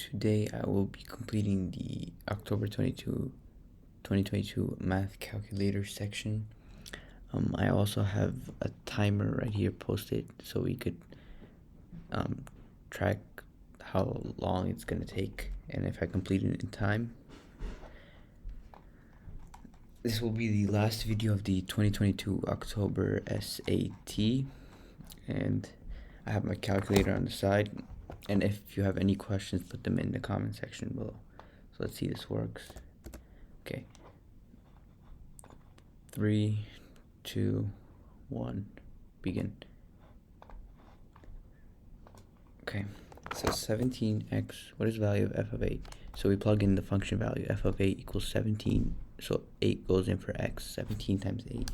Today I will be completing the October 2022 math calculator section. I also have a timer right here posted so we could track how long it's going to take and if I complete it in time. This will be the last video of the 2022 October SAT, and I have my calculator on the side, and if you have any questions, put them in the comment section below. So let's see if this works. Okay. 3, 2, 1, begin. Okay, so 17x, what is the value of f of 8? So we plug in the function value, f of 8 equals 17, so 8 goes in for x, 17 times 8,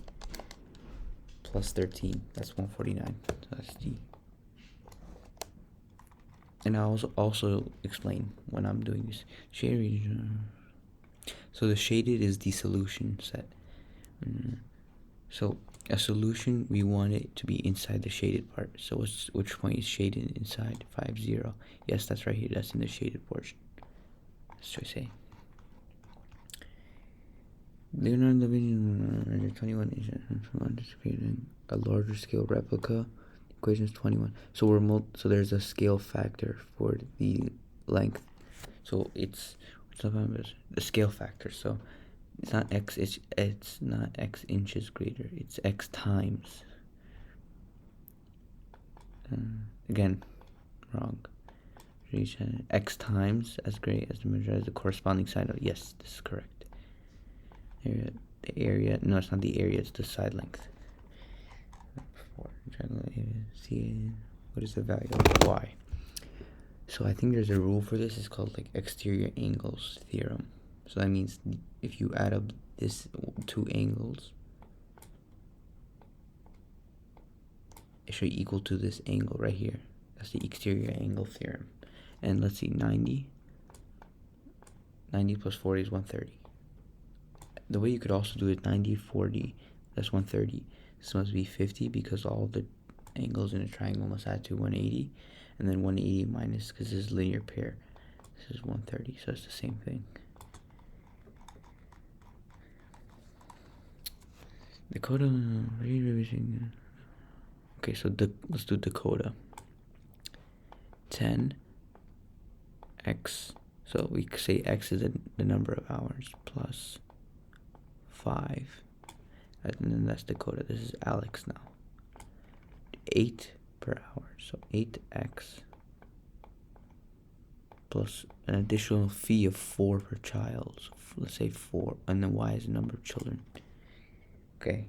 plus 13, that's 149, so that's D. And I'll also explain when I'm doing this. Shaded. So the shaded is the solution set. So a solution, we want it to be inside the shaded part. So which point is shaded inside? 5, 0. Yes, that's right here. That's in the shaded portion. Let's try say. Leonardo da Vinci 21 is anticipating a larger scale replica. Equation is 21. So so there's a scale factor for the length. So it's the scale factor. So it's not x. It's not x inches greater. It's x times. Again, wrong. X times as great as the measure as the corresponding side. Oh, yes, this is correct. The area. No, it's not the area. It's the side length. See, what is the value of y? So I think there's a rule for this. It's called like exterior angles theorem. So that means if you add up this two angles, it should equal to this angle right here. That's the exterior angle theorem. And let's see, 90 plus 40 is 130. The way you could also do it, 90, 40, that's 130. This must be 50 because all the angles in a triangle must add to 180. And then 180 minus, because this is linear pair, this is 130, so it's the same thing. Dakota, okay, so let's do Dakota. 10 x, so we say x is the number of hours, plus 5, and then that's Dakota. This is Alex now. 8 per hour, so 8x plus an additional fee of 4 per child. So let's say 4, and then y is the number of children. Okay.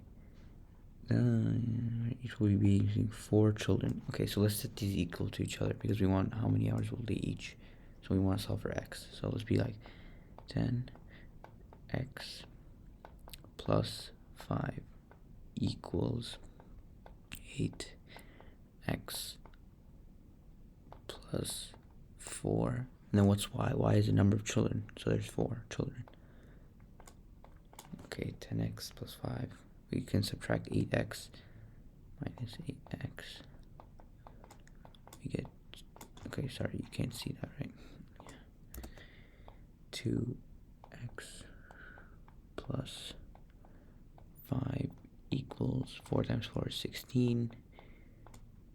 Each will be using 4 children. Okay, so let's set these equal to each other because we want how many hours will they each. So we want to solve for x. So let's be like 10x plus 5 equals 8x plus 4. And then what's y? Y is the number of children. So there's 4 children. Okay, 10x plus 5. We can subtract 8x minus 8x. We get, okay, sorry, you can't see that, right? Yeah. 2x plus 5 equals 4 times 4 is 16.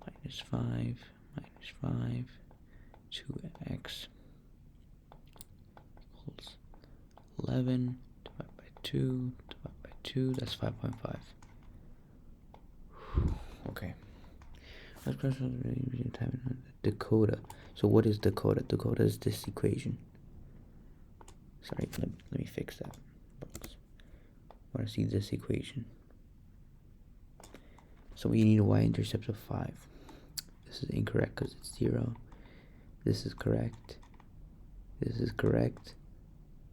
Minus 5, 2x equals 11, divided by 2, that's 5.5. Okay. Let's cross Dakota. So what is Dakota? Dakota is this equation. Sorry, let me fix that box. I want to see this equation. So we need a y-intercept of 5. This is incorrect because it's 0. This is correct. This is correct.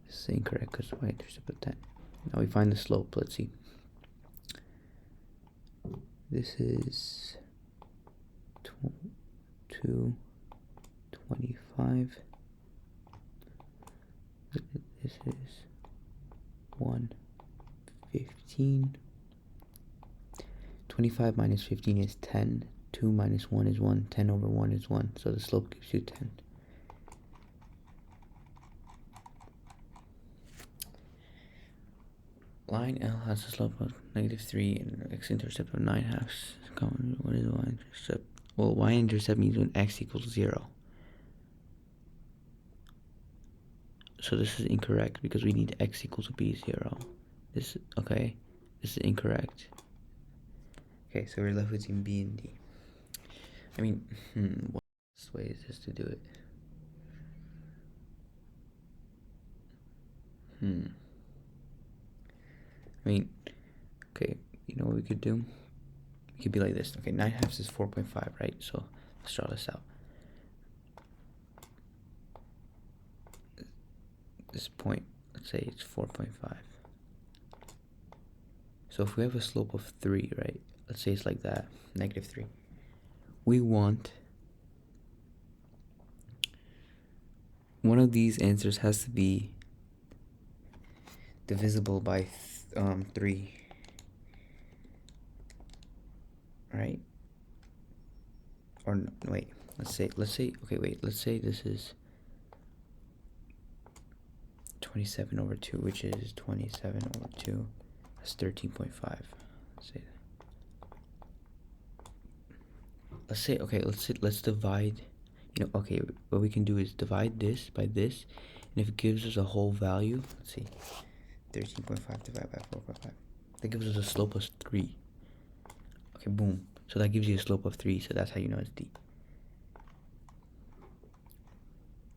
This is incorrect because y-intercept of 10. Now we find the slope. Let's see. This is 225. This is 115. 25 minus 15 is 10. 2 minus 1 is 1. 10 over 1 is 1. So the slope gives you 10. line L has a slope of -3 and x-intercept of 9/2. What is y-intercept? Well, y-intercept means when x equals 0. So this is incorrect because we need x equal to be 0. This is incorrect. Okay, so we're left between B and D. I mean, what way is this to do it? I mean, okay, you know what we could do? We could be like this. Okay, 9/2 is 4.5, right? So let's draw this out. This point, let's say it's 4.5. So if we have a slope of 3, right? Let's say it's like that, -3. We want one of these answers has to be divisible by 3, right? Or wait, let's say this is 27/2, which is 27/2. That's 13.5. Let's divide. Okay, what we can do is divide this by this, and if it gives us a whole value, let's see, 13.5 divided by 4.5. That gives us a slope of 3. Okay, boom. So that gives you a slope of 3, so that's how you know it's D.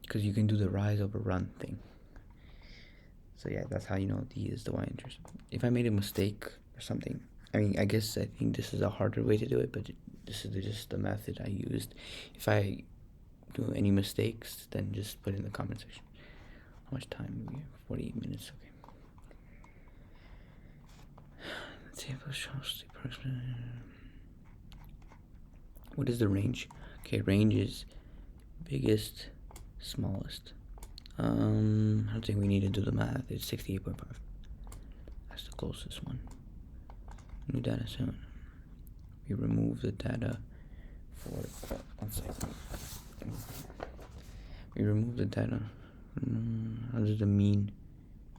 Because you can do the rise over run thing. So yeah, that's how you know D is the y-intercept. If I made a mistake or something, I think this is a harder way to do it, but this is just the method I used. If I do any mistakes, then just put it in the comment section. How much time do we have? 48 minutes, okay. Let's see if it shows the approximate. What is the range? Okay, range is biggest, smallest. I don't think we need to do the math. It's 68.5. That's the closest one. New data set. We remove the data for 1 second. We remove the data. How does the mean?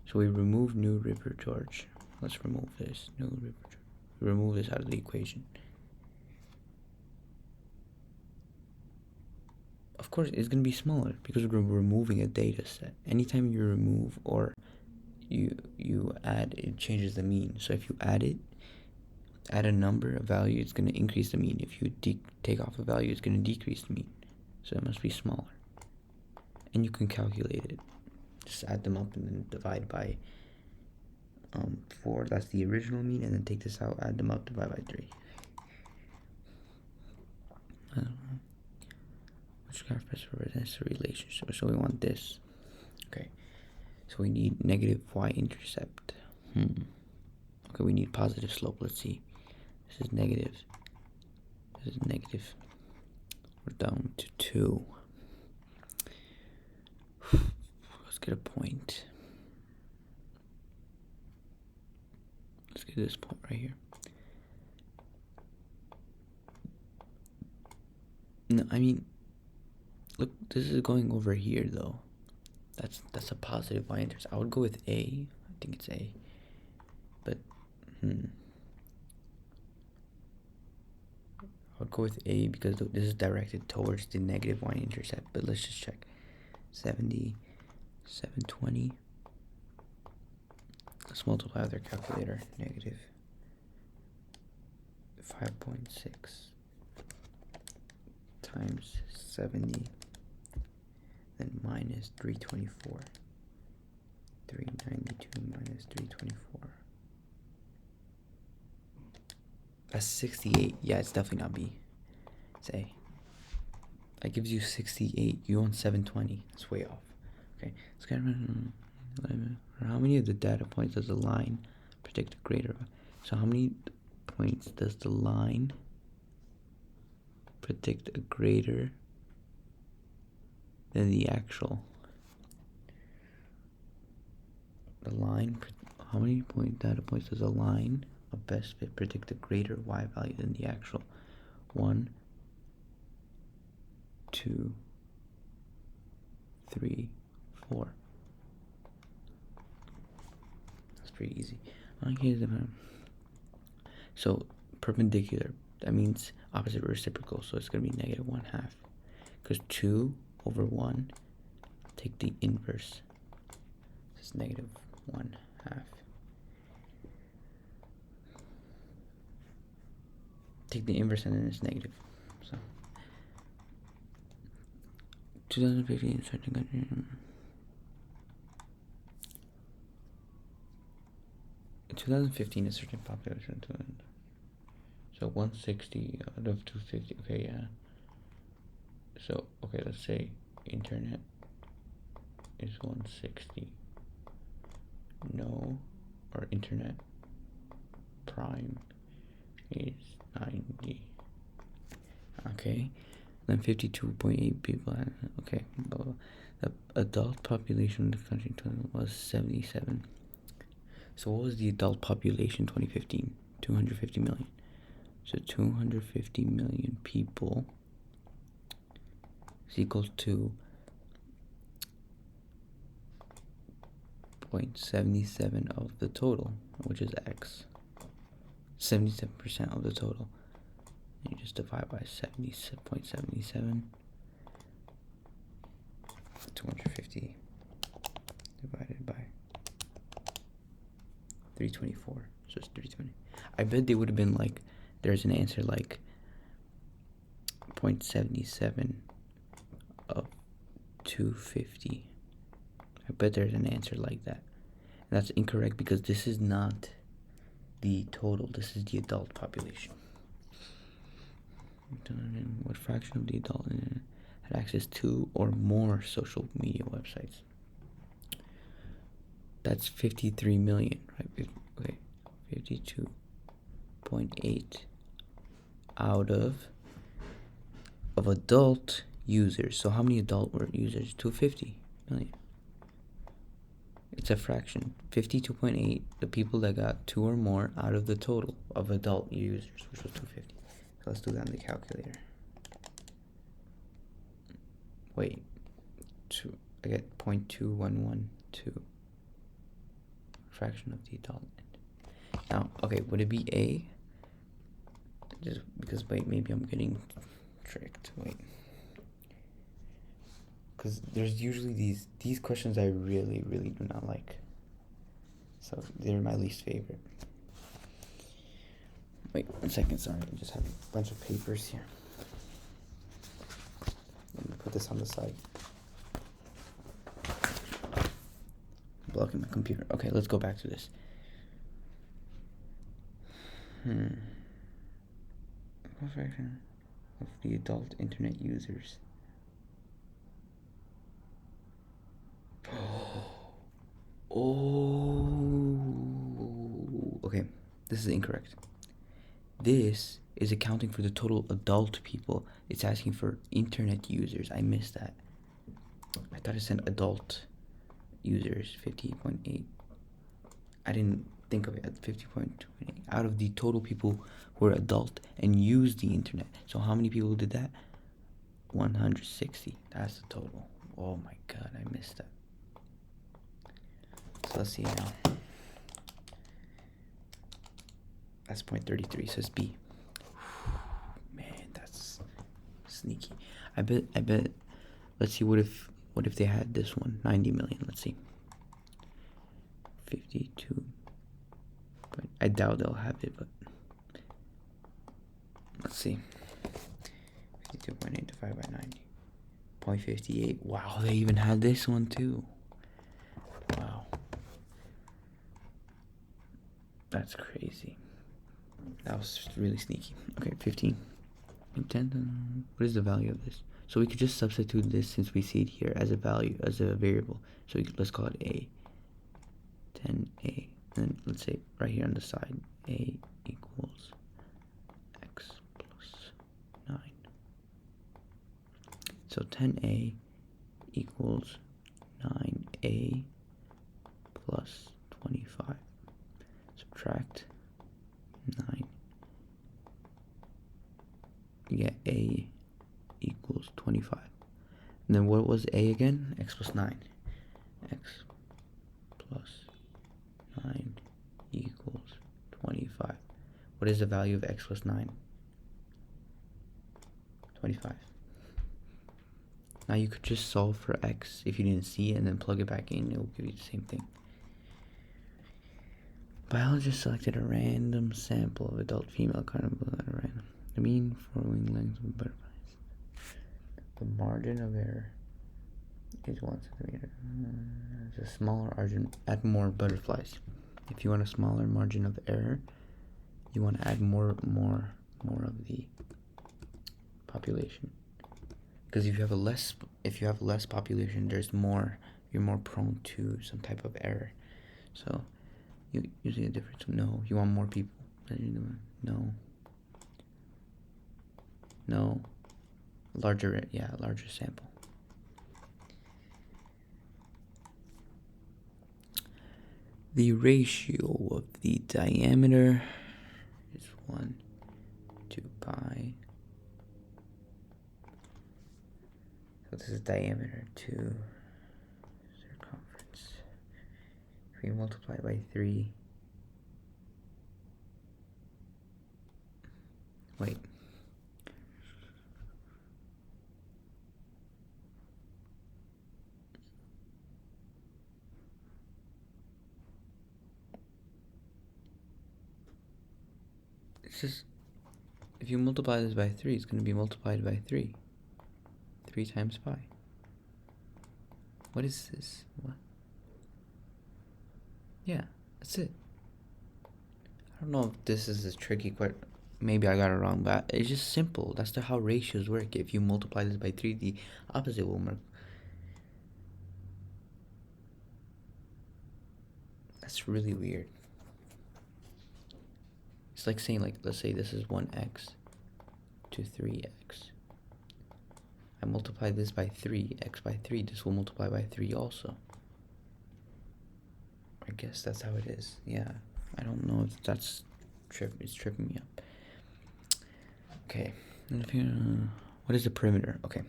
So we remove new river George. Let's remove this new river George. We remove this out of the equation. Of course, it's gonna be smaller because we're removing a data set. Anytime you remove or you add, it changes the mean. So if you add a number, a value, it's gonna increase the mean. If you take off a value, it's gonna decrease the mean. So it must be smaller. And you can calculate it. Just add them up and then divide by 4. That's the original mean, and then take this out, add them up, divide by 3. I don't know. Which graph best represents the relationship? So we want this. Okay. So we need negative y-intercept. Okay, we need positive slope. Let's see. This is negative. This is negative. We're down to 2. Let's get a point. Let's get this point right here. No, I mean, look, this is going over here though. That's a positive y-intercept. I would go with A. I think it's A. But I would go with A because this is directed towards the negative y-intercept. But let's just check. 70, 720. Let's multiply with our calculator. Negative 5.6 times 70, then minus 324. 392 minus 324. That's 68. Yeah, it's definitely not B. It's A. That gives you 68. You want 720. That's way off. Okay, let's get how many of the data points does the line predict a greater? So how many points does the line predict a greater than the actual? The line, how many data points does a line of best fit predict a greater y value than the actual? 1, 2, 3, 4. That's pretty easy. Okay, so perpendicular, that means opposite reciprocal, so it's going to be negative 1/2. Because 2 over 1, take the inverse. It's negative 1/2. Take the inverse and then it's negative. So 2015 certain country. 2015 is certain population. So 160 out of 250. Okay, yeah. So okay, let's say internet is 160. No, or internet prime is 90. Okay, then 52.8 people. Okay, the adult population of the country was 77. So what was the adult population 2015? 250 million. So 250 million people is equal to 0.77 of the total, which is X. 77% of the total. And you just divide by 70.77. 250 divided by 324. So it's 320. I bet they would have been like, there's an answer like 0.77 of 250. I bet there's an answer like that. And that's incorrect because this is not the total. This is the adult population. What fraction of the adult had access to or more social media websites? That's 53 million, right? Okay, 52.8 out of adult users. So how many adult were users? 250 million. It's a fraction. 52.8, the people that got 2 or more out of the total of adult users, which was 250. So let's do that in the calculator. Wait, I get 0.2112. Fraction of the adult. Now, okay, would it be A? Just because, wait, maybe I'm getting tricked. Wait. Because there's usually these questions I really, really do not like. So they're my least favorite. Wait, 1 second, sorry. I just have a bunch of papers here. Let me put this on the side. Blocking my computer. Okay, let's go back to this. What fraction of the adult internet users? Oh, okay. This is incorrect. This is accounting for the total adult people. It's asking for internet users. I missed that. I thought it said adult users, 50.8. I didn't think of it at 50.28. Out of the total people who are adult and use the internet. So how many people did that? 160. That's the total. Oh my god, I missed that. So let's see now. That's 0.33, so it's B. Man, that's sneaky. I bet. Let's see. What if they had this one? 90 million. Let's see. 52. But I doubt they'll have it. But let's see. 52.8 divided by 90. 0.58. Wow, they even had this one too. Wow. That's crazy. That was really sneaky. Okay, 15. 10. What is the value of this? So we could just substitute this since we see it here as a value, as a variable. So let's call it A. 10A. And then let's say right here on the side, A equals X plus 9. So 10A equals 9A plus 25. Subtract 9. You get A equals 25. And then what was A again? X plus 9. X plus 9 equals 25. What is the value of x plus 9? 25. Now you could just solve for x if you didn't see it and then plug it back in. It will give you the same thing. Biologist selected a random sample of adult female carnivore at random. The mean for wing length of butterflies. The margin of error is 1 centimeter. It's a smaller margin. Add more butterflies. If you want a smaller margin of error, you want to add more of the population. Because if you have less population, you're more prone to some type of error. So you see the difference. No, you want more people. No, larger sample. The ratio of the diameter is 1 to pi. So this is diameter to circumference. If we multiply by 3, wait. It's just, if you multiply this by 3, it's going to be multiplied by 3. 3 times pi. What is this? What? Yeah, that's it. I don't know if this is a tricky question. Maybe I got it wrong, but it's just simple. That's how ratios work. If you multiply this by 3, the opposite will work. That's really weird. It's like saying, let's say this is 1x to 3x. I multiply this by 3, x by 3, this will multiply by 3 also. I guess that's how it is. Yeah, I don't know if that's it's tripping me up. Okay, what is the perimeter? Okay,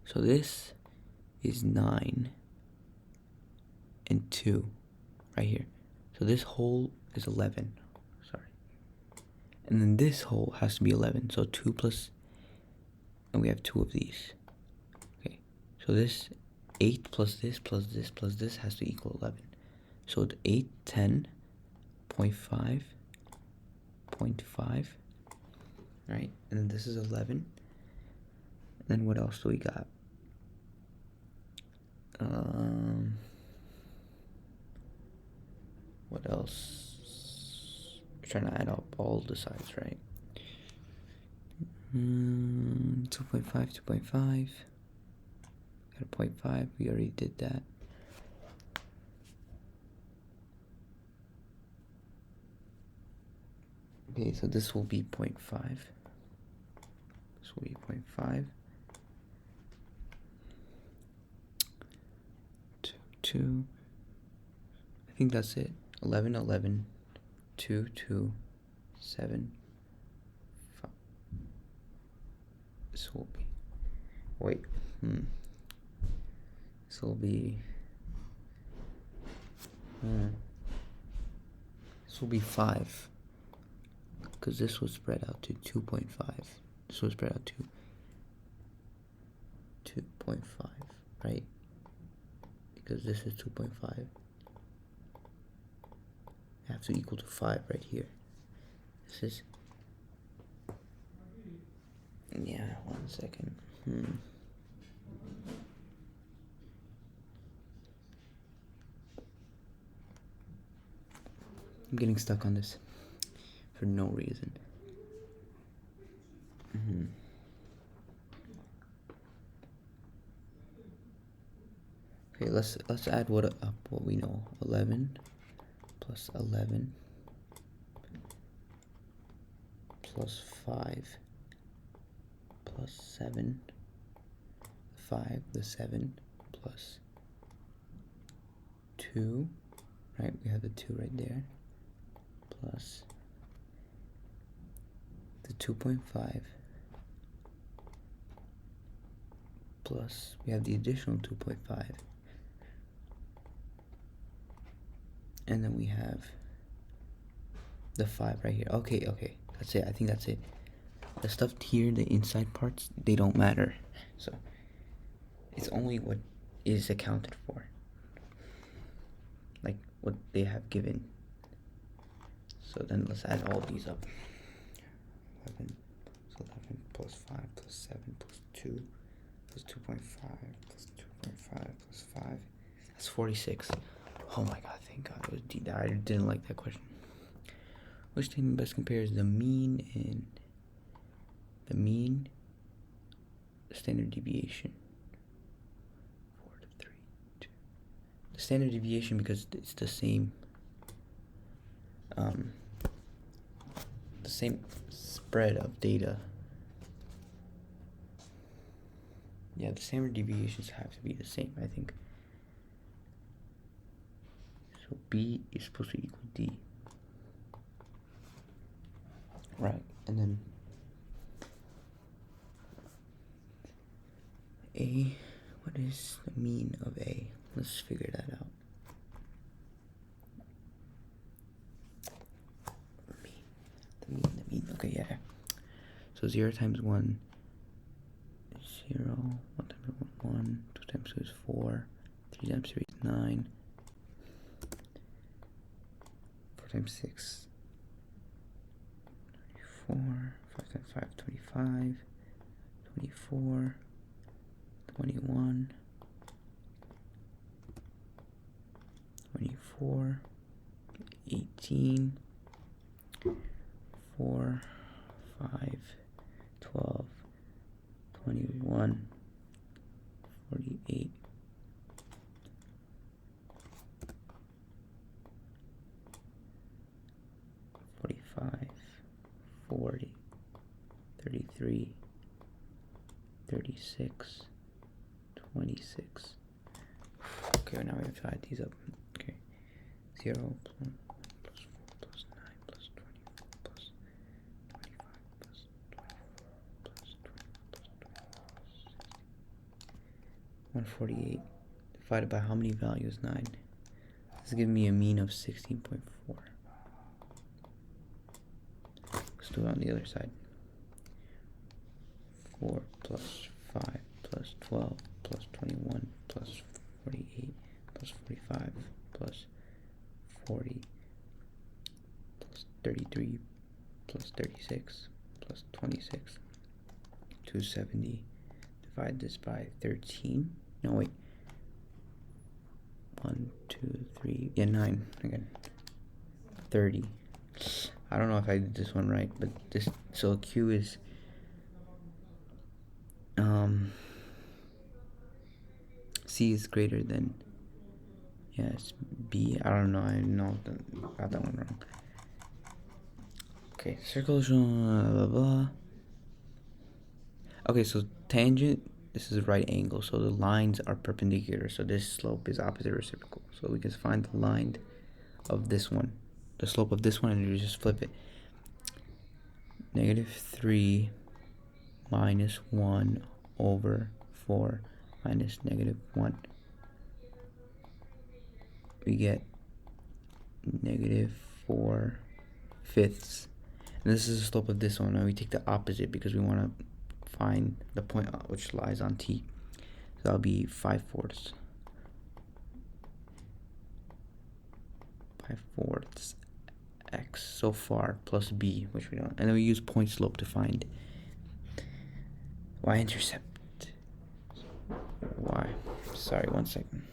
so this is 9 and 2 right here. So this hole is 11, sorry. And then this hole has to be 11, so 2 plus, and we have 2 of these. Okay, so this 8 plus this plus this plus this has to equal 11. So it's 8, 10, 0.5, 0.5, right? And then this is 11. And then what else do we got? What else? We're trying to add up all the sides, right? 2.5, 2.5. Got a 0.5. We already did that. Okay, so this will be 0.5. This will be 0.5. 2. I think that's it. 11, 11, 2, 2, 7, 5. This will be, wait, this will be, this will be 5, because this was spread out to 2.5. This was spread out to 2.5, right? Because this is 2.5. Have to equal to 5 right here. This is, yeah, 1 second. I'm getting stuck on this for no reason. Okay, let's add what we know. 11 plus 11 plus 5 plus 7, 5, the 7 plus 2, right? We have the 2 right there, plus the 2.5, plus we have the additional 2.5, And then we have the 5 right here. Okay, that's it. I think that's it. The stuff here, the inside parts, they don't matter. So it's only what is accounted for, like what they have given. So then let's add all these up. 11 plus 5 plus 7 plus 2 plus 2.5 plus 2.5 plus 5. That's 46. Oh my god, thank god it was D. I didn't like that question. Which statement best compares the mean and the standard deviation? 4 to 3, 2. The standard deviation because it's the same spread of data. Yeah, the standard deviations have to be the same, I think. So B is supposed to equal D. Right, and then A, what is the mean of A? Let's figure that out. The mean, okay, yeah. So 0 times 1 is 0, 1 times 1, 1, 2 times 2 is 4, 3 times 3 is 9, 4 times 6, 24, 5 times 5, 25, 24, 21, 24, 18, 4, 5, 12, 21, 48, 45, 40, 33, 36, 26. Okay, now we have to add these up. Okay, 0 plus 4 plus 9 plus 24 plus 25 plus 24 plus 20 plus 24 plus 148 divided by how many values? 9. This is giving me a mean of 16.4. Let's do it on the other side. 4 plus 5 plus 12 plus 21 plus 48 plus 45 plus 40 plus 33 plus 36 plus 26. 270. Divide this by 13. No, wait. 1, 2, 3. Yeah, 9. Again. 30. I don't know if I did this one right, but this. So Q is. C is greater than. Yes, B. I don't know. I got that one wrong. Okay, circle. Blah, blah, blah. Okay, so tangent. This is a right angle, so the lines are perpendicular. So this slope is opposite reciprocal. So we can find the line of this one, the slope of this one, and you just flip it. -3 minus 1 over 4 minus -1. We get -4/5. And this is the slope of this one. Now we take the opposite because we want to find the point which lies on T. So that'll be 5/4. 5/4 x so far plus b, which we don't. And then we use point slope to find y-intercept. Y. Sorry, 1 second.